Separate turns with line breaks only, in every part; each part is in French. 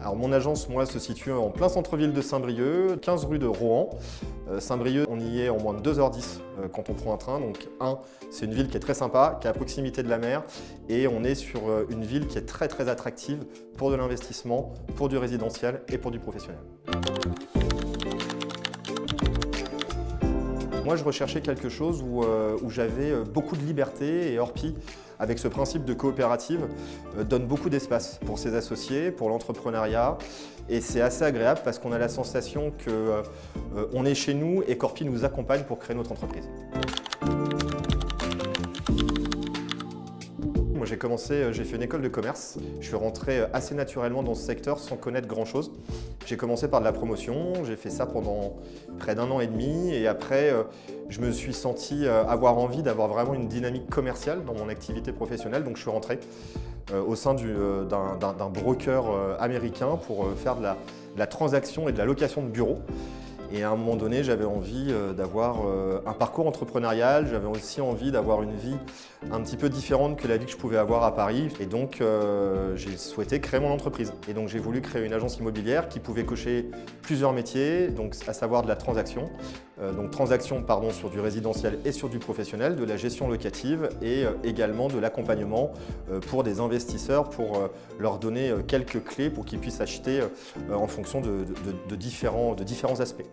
Alors mon agence, moi, se situe en plein centre-ville de Saint-Brieuc, 15 rue de Rohan. Saint-Brieuc, on y est en moins de 2h10 quand on prend un train. Donc c'est une ville qui est très sympa, qui est à proximité de la mer. Et on est sur une ville qui est très très attractive pour de l'investissement, pour du résidentiel et pour du professionnel. Moi, je recherchais quelque chose où j'avais beaucoup de liberté et Orpi, avec ce principe de coopérative, donne beaucoup d'espace pour ses associés, pour l'entrepreneuriat. Et c'est assez agréable parce qu'on a la sensation qu'on est chez nous et qu'Orpi nous accompagne pour créer notre entreprise. Moi, j'ai fait une école de commerce. Je suis rentré assez naturellement dans ce secteur sans connaître grand-chose. J'ai commencé par de la promotion, j'ai fait ça pendant près d'1 an et demi et après, je me suis senti avoir envie d'avoir vraiment une dynamique commerciale dans mon activité professionnelle. Donc je suis rentré au sein d'un broker américain pour faire de la transaction et de la location de bureaux. Et à un moment donné, j'avais envie d'avoir un parcours entrepreneurial, j'avais aussi envie d'avoir une vie un petit peu différente que la vie que je pouvais avoir à Paris. Et donc, j'ai souhaité créer mon entreprise. Et donc, j'ai voulu créer une agence immobilière qui pouvait cocher plusieurs métiers, donc à savoir de la transaction. Sur du résidentiel et sur du professionnel, de la gestion locative et également de l'accompagnement pour des investisseurs pour leur donner quelques clés pour qu'ils puissent acheter en fonction de différents aspects.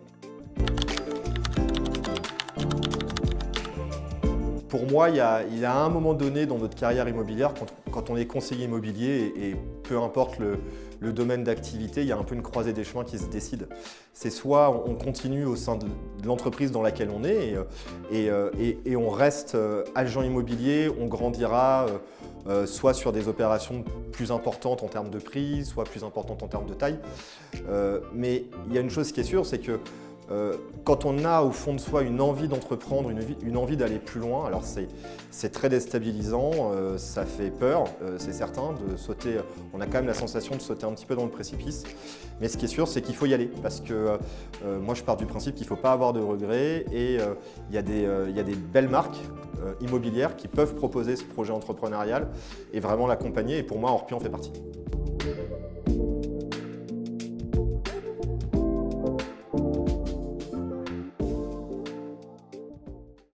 Pour moi, il y a un moment donné dans notre carrière immobilière, quand on est conseiller immobilier et peu importe le domaine d'activité, il y a un peu une croisée des chemins qui se décide. C'est soit on continue au sein de l'entreprise dans laquelle on est et on reste agent immobilier, on grandira soit sur des opérations plus importantes en termes de prix, soit plus importantes en termes de taille. Mais il y a une chose qui est sûre, c'est que quand on a au fond de soi une envie d'entreprendre, une envie d'aller plus loin, alors c'est très déstabilisant, ça fait peur, c'est certain, de sauter, on a quand même la sensation de sauter un petit peu dans le précipice, mais ce qui est sûr, c'est qu'il faut y aller, parce que moi je pars du principe qu'il ne faut pas avoir de regrets et il y a des belles marques immobilières qui peuvent proposer ce projet entrepreneurial et vraiment l'accompagner, et pour moi Orpi en fait partie.